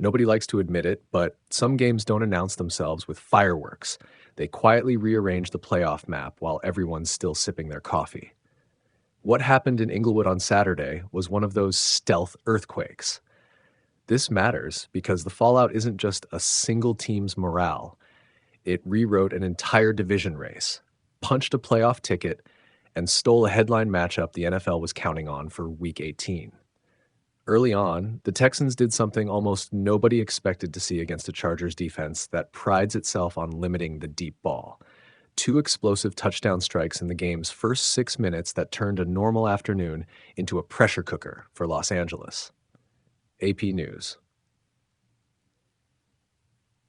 Nobody likes to admit it, but some games don't announce themselves with fireworks. They quietly rearrange the playoff map while everyone's still sipping their coffee. What happened in Inglewood on Saturday was one of those stealth earthquakes. This matters because the fallout isn't just a single team's morale. It rewrote an entire division race, punched a playoff ticket, and stole a headline matchup the NFL was counting on for Week 18. Early on, the Texans did something almost nobody expected to see against a Chargers defense that prides itself on limiting the deep ball. Two explosive touchdown strikes in the game's first 6 minutes that turned a normal afternoon into a pressure cooker for Los Angeles. AP News.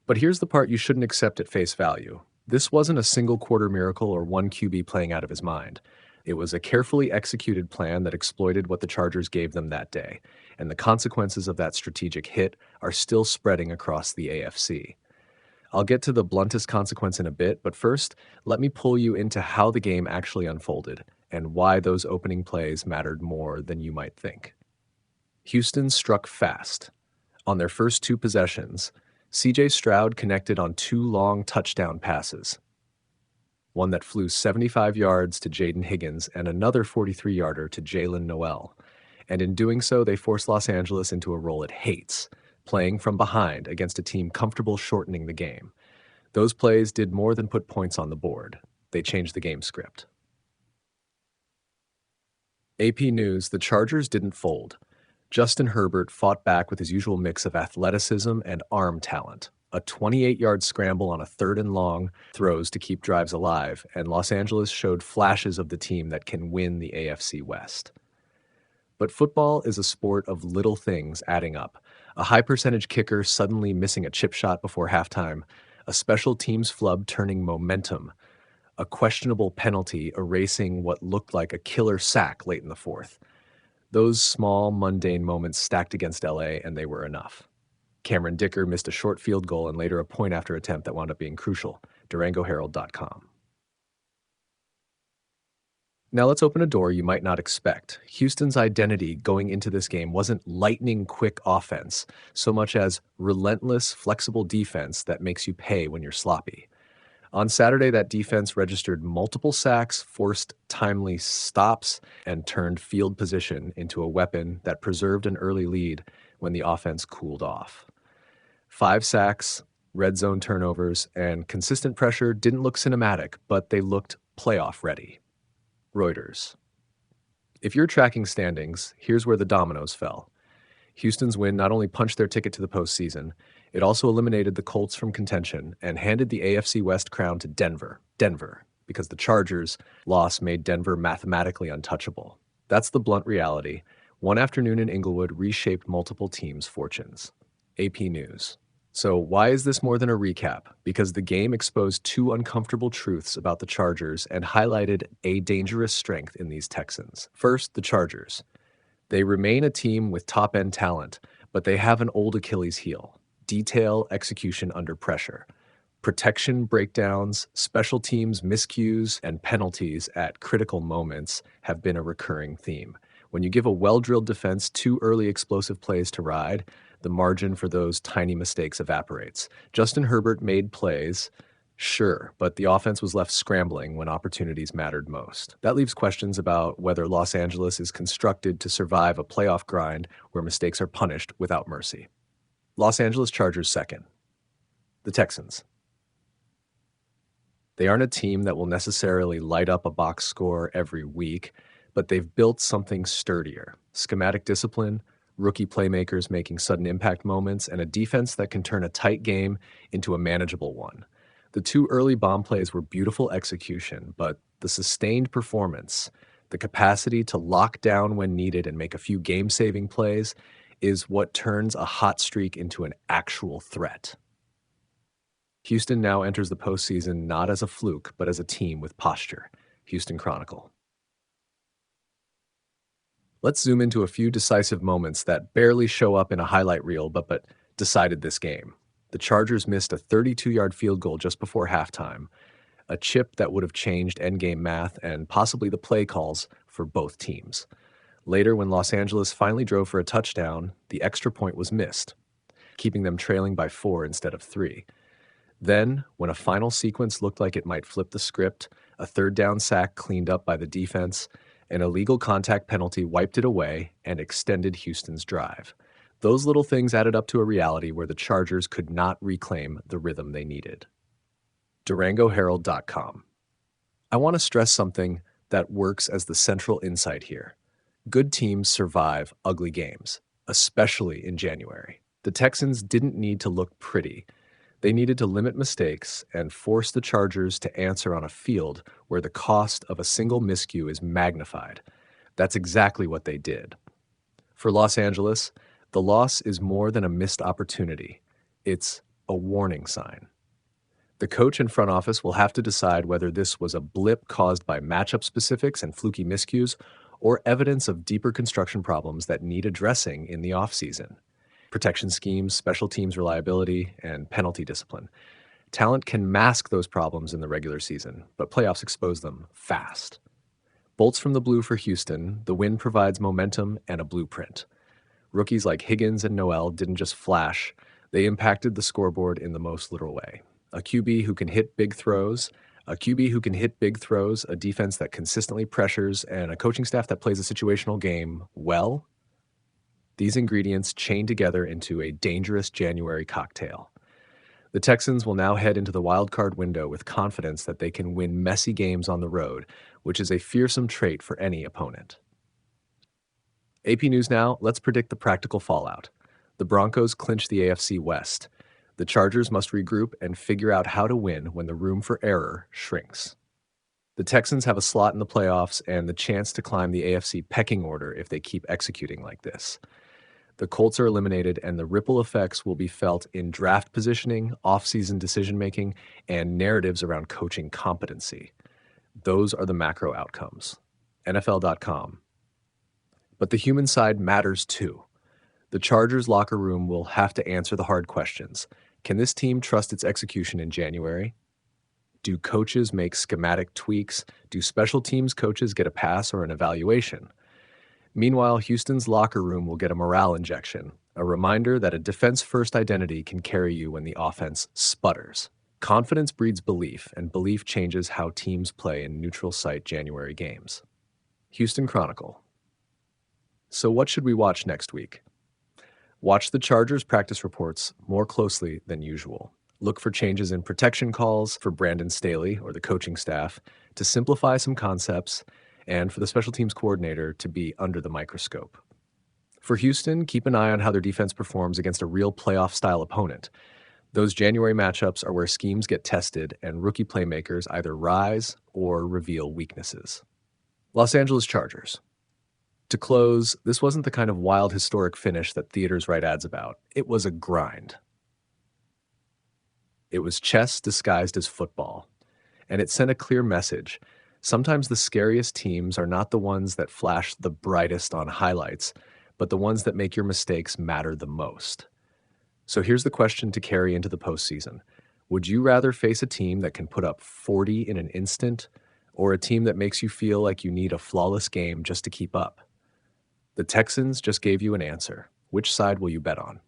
But here's the part you shouldn't accept at face value. This wasn't a single quarter miracle or one QB playing out of his mind. It was a carefully executed plan that exploited what the Chargers gave them that day, and the consequences of that strategic hit are still spreading across the AFC. I'll get to the bluntest consequence in a bit, but first, let me pull you into how the game actually unfolded and why those opening plays mattered more than you might think. Houston struck fast. On their first two possessions, C.J. Stroud connected on two long touchdown passes, one that flew 75 yards to Jaden Higgins and another 43-yarder to Jalen Noel. And in doing so, they forced Los Angeles into a role it hates, playing from behind against a team comfortable shortening the game. Those plays did more than put points on the board. They changed the game script. AP News: the Chargers didn't fold. Justin Herbert fought back with his usual mix of athleticism and arm talent. A 28-yard scramble on a 3rd and long throws to keep drives alive, and Los Angeles showed flashes of the team that can win the AFC West. But football is a sport of little things adding up. A high-percentage kicker suddenly missing a chip shot before halftime, a special teams flub turning momentum, a questionable penalty erasing what looked like a killer sack late in the fourth. Those small, mundane moments stacked against LA, and they were enough. Cameron Dicker missed a short field goal and later a point-after attempt that wound up being crucial. DurangoHerald.com. Now let's open a door you might not expect. Houston's identity going into this game wasn't lightning-quick offense, so much as relentless, flexible defense that makes you pay when you're sloppy. On Saturday, that defense registered multiple sacks, forced timely stops, and turned field position into a weapon that preserved an early lead when the offense cooled off. 5 sacks, red zone turnovers, and consistent pressure didn't look cinematic, but they looked playoff ready. Reuters. If you're tracking standings, here's where the dominoes fell. Houston's win not only punched their ticket to the postseason, it also eliminated the Colts from contention and handed the AFC West crown to Denver, because the Chargers' loss made Denver mathematically untouchable. That's the blunt reality. One afternoon in Inglewood reshaped multiple teams' fortunes. AP News. So why is this more than a recap? Because the game exposed two uncomfortable truths about the Chargers and highlighted a dangerous strength in these Texans. First, the Chargers. They remain a team with top-end talent, but they have an old Achilles heel: detail execution under pressure. Protection breakdowns, special teams miscues, and penalties at critical moments have been a recurring theme. When you give a well-drilled defense 2 early explosive plays to ride, the margin for those tiny mistakes evaporates. Justin Herbert made plays, sure, but the offense was left scrambling when opportunities mattered most. That leaves questions about whether Los Angeles is constructed to survive a playoff grind where mistakes are punished without mercy. Los Angeles Chargers second. The Texans. They aren't a team that will necessarily light up a box score every week, but they've built something sturdier: schematic discipline, rookie playmakers making sudden impact moments, and a defense that can turn a tight game into a manageable one. The 2 early bomb plays were beautiful execution, but the sustained performance, the capacity to lock down when needed and make a few game-saving plays, is what turns a hot streak into an actual threat. Houston now enters the postseason not as a fluke, but as a team with posture. Houston Chronicle. Let's zoom into a few decisive moments that barely show up in a highlight reel, but decided this game. The Chargers missed a 32-yard field goal just before halftime, a chip that would have changed endgame math and possibly the play calls for both teams. Later, when Los Angeles finally drove for a touchdown, the extra point was missed. keeping them trailing by 4 instead of 3. Then, when a final sequence looked like it might flip the script, a third down sack cleaned up by the defense, an illegal contact penalty wiped it away and extended Houston's drive. Those little things added up to a reality where the Chargers could not reclaim the rhythm they needed. DurangoHerald.com. I want to stress something that works as the central insight here. Good teams survive ugly games, especially in January. The Texans didn't need to look pretty. They needed to limit mistakes and force the Chargers to answer on a field where the cost of a single miscue is magnified. That's exactly what they did. For Los Angeles, the loss is more than a missed opportunity. It's a warning sign. The coach and front office will have to decide whether this was a blip caused by matchup specifics and fluky miscues or evidence of deeper construction problems that need addressing in the offseason. Protection schemes, special teams reliability, and penalty discipline. Talent can mask those problems in the regular season, but playoffs expose them fast. Bolts from the blue for Houston, the win provides momentum and a blueprint. Rookies like Higgins and Noel didn't just flash, they impacted the scoreboard in the most literal way. A QB who can hit big throws, a defense that consistently pressures, and a coaching staff that plays a situational game well. These ingredients chain together into a dangerous January cocktail. The Texans will now head into the wildcard window with confidence that they can win messy games on the road, which is a fearsome trait for any opponent. AP News Now, let's predict the practical fallout. The Broncos clinch the AFC West. The Chargers must regroup and figure out how to win when the room for error shrinks. The Texans have a slot in the playoffs and the chance to climb the AFC pecking order if they keep executing like this. The Colts are eliminated, and the ripple effects will be felt in draft positioning, offseason decision-making, and narratives around coaching competency. Those are the macro outcomes. NFL.com. But the human side matters too. The Chargers locker room will have to answer the hard questions. Can this team trust its execution in January? Do coaches make schematic tweaks? Do special teams coaches get a pass or an evaluation? Meanwhile, Houston's locker room will get a morale injection, a reminder that a defense-first identity can carry you when the offense sputters. Confidence breeds belief, and belief changes how teams play in neutral site January games. Houston Chronicle. So what should we watch next week? Watch the Chargers practice reports more closely than usual. Look for changes in protection calls for Brandon Staley or the coaching staff to simplify some concepts, and for the special teams coordinator to be under the microscope. For Houston, keep an eye on how their defense performs against a real playoff-style opponent. Those January matchups are where schemes get tested and rookie playmakers either rise or reveal weaknesses. Los Angeles Chargers. To close, this wasn't the kind of wild historic finish that theaters write ads about. It was a grind. It was chess disguised as football, and it sent a clear message. Sometimes the scariest teams are not the ones that flash the brightest on highlights, but the ones that make your mistakes matter the most. So here's the question to carry into the postseason. Would you rather face a team that can put up 40 in an instant, or a team that makes you feel like you need a flawless game just to keep up? The Texans just gave you an answer. Which side will you bet on?